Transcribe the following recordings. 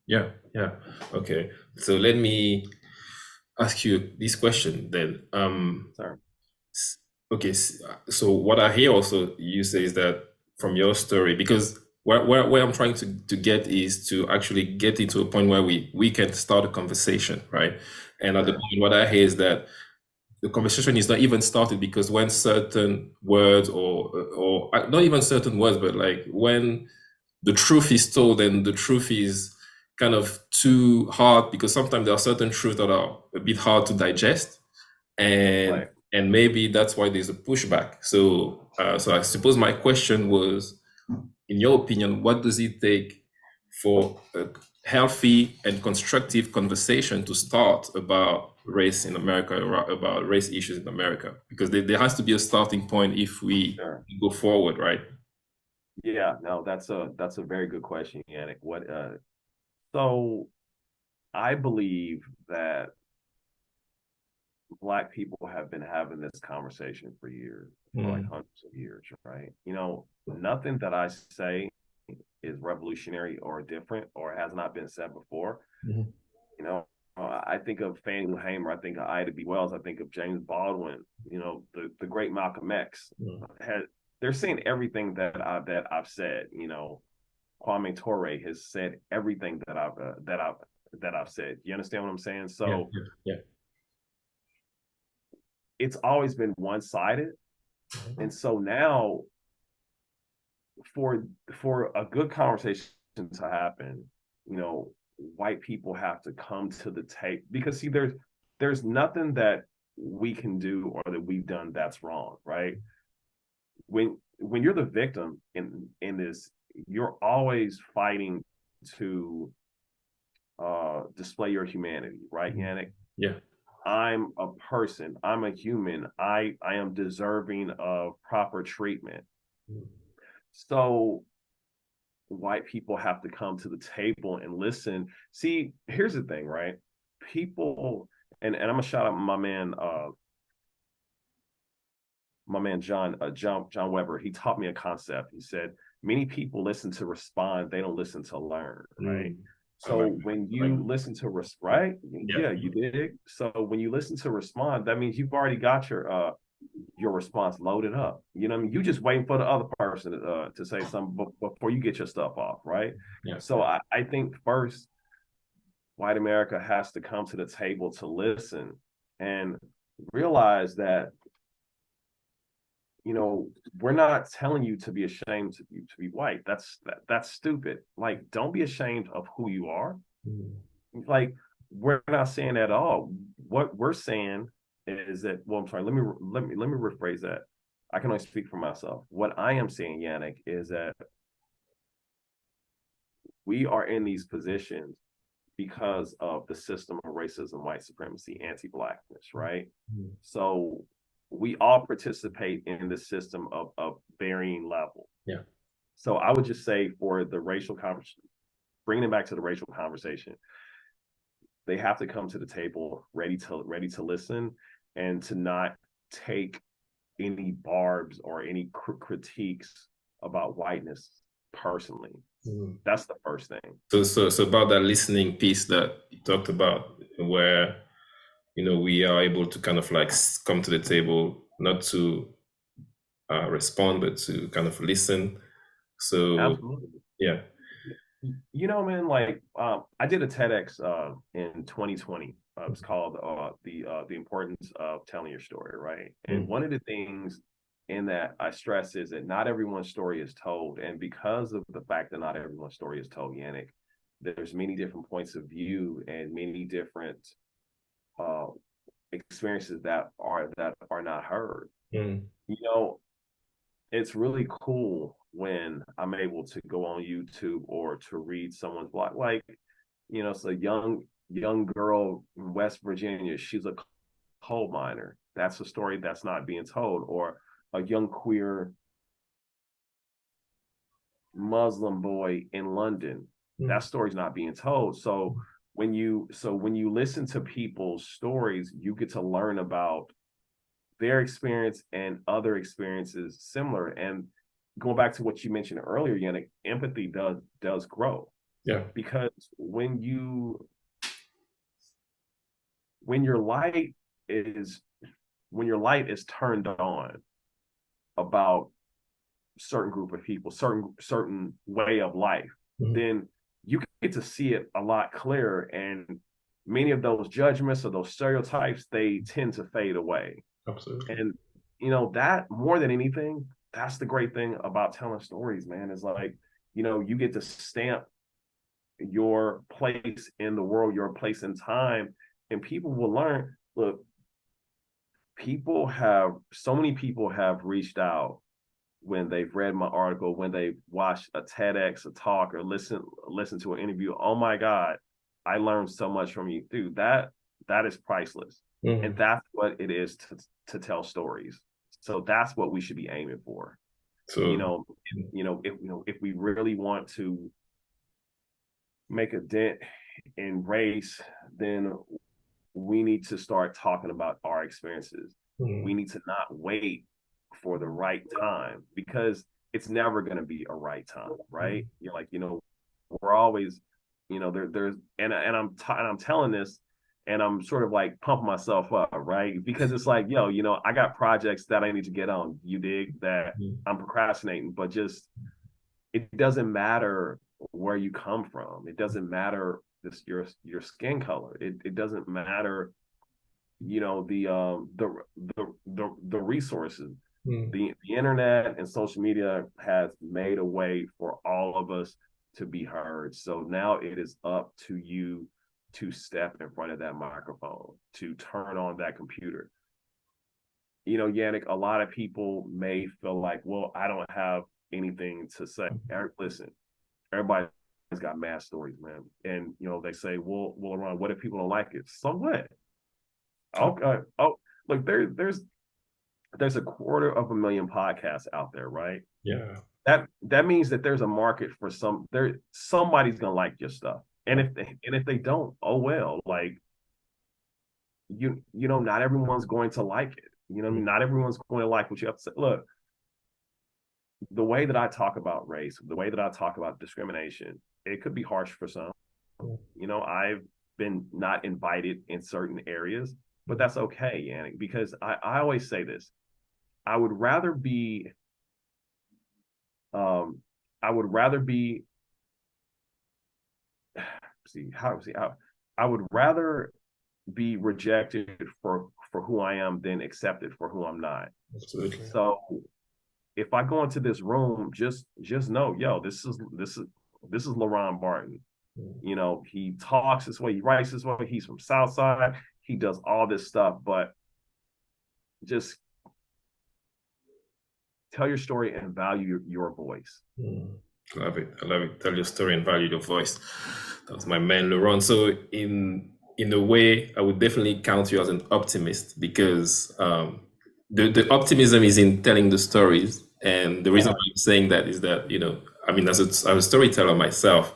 Yeah, yeah. Okay. So let me ask you this question then. Sir. S- Okay, so what I hear also you say is that from your story, because where I'm trying to get is to actually get into a point where we can start a conversation, right? And at the Sure. point, what I hear is that the conversation is not even started because when certain words or not even certain words, but like when the truth is told and the truth is kind of too hard because sometimes there are certain truths that are a bit hard to digest Right. and maybe that's why there's a pushback. So I suppose my question was, in your opinion, what does it take for a healthy and constructive conversation to start about race in America, or about race issues in America? Because there has to be a starting point if we Sure. go forward, right? Yeah, no, that's a very good question, Yannick. So I believe that Black people have been having this conversation for years, for like Mm, hundreds of years, right? Nothing that I say is revolutionary or different or has not been said before. mhm, You know, I think of Fannie Lou Hamer, I think of Ida B. Wells, I think of James Baldwin, the great Malcolm X. mm. Had, they're saying everything that I've said. Kwame Ture has said everything that I've said. You understand what I'm saying? Yeah, So yeah, yeah. it's always been one sided, and so now for for a good conversation to happen, you know, white people have to come to the table because see, there's nothing that we can do or that we've done that's wrong, right? When you're the victim in this, you're always fighting to display your humanity, right, Mhm. Yannick? Yeah. I'm a person. I'm a human. I am deserving of proper treatment. So white people have to come to the table and listen. See, here's the thing, right? People, and I'm gonna shout out my man John Weber. He taught me a concept. He said many people listen to respond, they don't listen to learn, right? Mm. So when I like you listen to right, yeah. yeah, you did. So when you listen to respond, that means you've already got your response loaded up. You know what I mean? You just waiting for the other person to say something before you get your stuff off, right? Yeah. So I think first, white America has to come to the table to listen and realize that, you know, we're not telling you to be ashamed to be white. That's stupid. Like, don't be ashamed of who you are. Mm. Like, we're not saying that at all. What we're saying is that, well, I'm sorry, let me rephrase that. I can only speak for myself. What I am saying, Yannick, is that we are in these positions because of the system of racism, white supremacy, anti-blackness, right? Mm. So we all participate in the system of varying level. Yeah. So I would just say for the racial conversation, bringing it back to the racial conversation, they have to come to the table ready to listen and to not take any barbs or any critiques about whiteness personally. Mm. That's the first thing. So about that listening piece that you talked about, where we are able to kind of like come to the table, not to respond, but to kind of listen. So Absolutely. yeah. Man, like I did a TEDx in 2020. It's called the importance of telling your story, right? And Mm. one of the things in that I stress is that not everyone's story is told, and because of the fact that not everyone's story is told, Yannick, there's many different points of view and many different uh, experiences that are not heard. Mm. You know, it's really cool when I'm able to go on YouTube or to read someone's blog. Like, it's a young girl in West Virginia. She's a coal miner. That's a story that's not being told. Or a young queer Muslim boy in London. That Mm. story's not being told. So when you listen to people's stories, you get to learn about their experience and other experiences similar. And going back to what you mentioned earlier, Yannick, empathy does grow. Yeah. because when your light is when your light is turned on about certain group of people, certain way of life, then you get to see it a lot clearer, and many of those judgments or those stereotypes, they tend to fade away. Absolutely. And that more than anything, that's the great thing about telling stories, man, is like, you get to stamp your place in the world, your place in time, and people will learn. Look, so many people have reached out when they've read my article, when they watched a TEDx, a talk, or listen to an interview. Oh my God, I learned so much from you, dude. That is priceless, and that's what it is to tell stories. So that's what we should be aiming for. So, If we really want to make a dent in race, then we need to start talking about our experiences. We need to not wait for the right time, because it's never going to be a right time, right? You're like, we're always, there's and I'm telling this, and I'm sort of like pumping myself up, right? Because it's like, yo, I got projects that I need to get on. You dig that? I'm procrastinating, but just it doesn't matter where you come from. It doesn't matter this your skin color. It doesn't matter, the resources. The internet and social media has made a way for all of us to be heard. So now it is up to you to step in front of that microphone, to turn on that computer. Yannick, a lot of people may feel like, well, I don't have anything to say. Listen, everybody's got mad stories, man. And they say, well, Leron, what if people don't like it? So what? Okay. Oh, look, there's 250,000 podcasts out there, right? yeah. That means that there's a market for somebody's gonna like your stuff. And if they don't, oh well, like not everyone's going to like it. Not everyone's going to like what you have to say. Look, the way that I talk about race, the way that I talk about discrimination, it could be harsh for some. I've been not invited in certain areas, but that's okay, Yannick, because I always say this. I would rather be um I would rather be I would rather be rejected for who I am than accepted for who I'm not. Absolutely. So if I go into this room, just know, yo, this is Leron Barton. He talks this way, he writes this way, he's from Southside, he does all this stuff, but just tell your story and value your voice. Love it. I love it. Tell your story and value your voice. That was my man, Leron. So in a way, I would definitely count you as an optimist, because the optimism is in telling the stories. And the reason why I'm saying that is that, I mean, as a storyteller myself,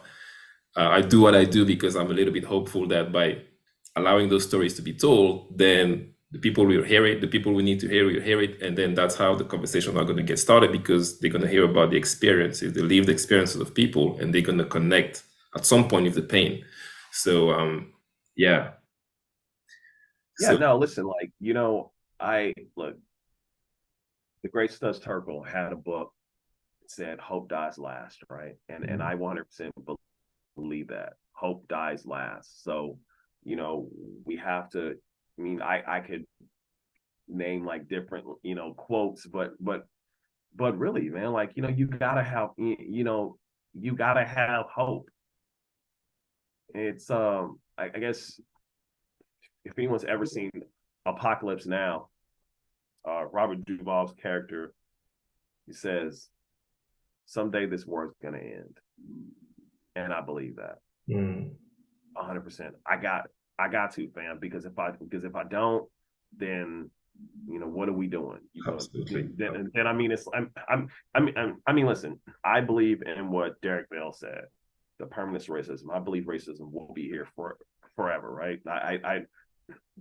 I do what I do because I'm a little bit hopeful that by allowing those stories to be told, then the people will hear it, the people we need to hear will hear it, and then that's how the conversation are going to get started, because they're going to hear about the experiences, the lived experiences of people, and they're going to connect at some point with the pain. So, yeah. Yeah, no, listen, like, I look, the great Studs Terkel had a book that said hope dies last, right? And I 100% believe that hope dies last. So, we have to, I mean, I could name like different, quotes, but really, man, like, you gotta have, you gotta have hope. It's, I guess if anyone's ever seen Apocalypse Now, Robert Duvall's character, he says, someday this war's gonna end. And I believe that. 100%. I got to, fam, because if I don't, then what are we doing? Absolutely. Then I mean, I mean, listen, I believe in what Derek Bell said, the permanence of racism. I believe racism will be here for forever, right?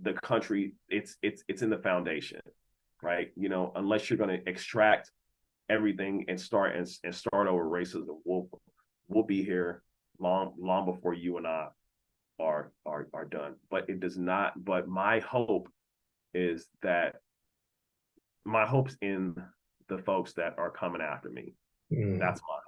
The country, it's in the foundation, right? Unless you're going to extract everything and start over, racism will be here long before you and I are done. But it does not. But my hope is that my hope's in the folks that are coming after me. That's my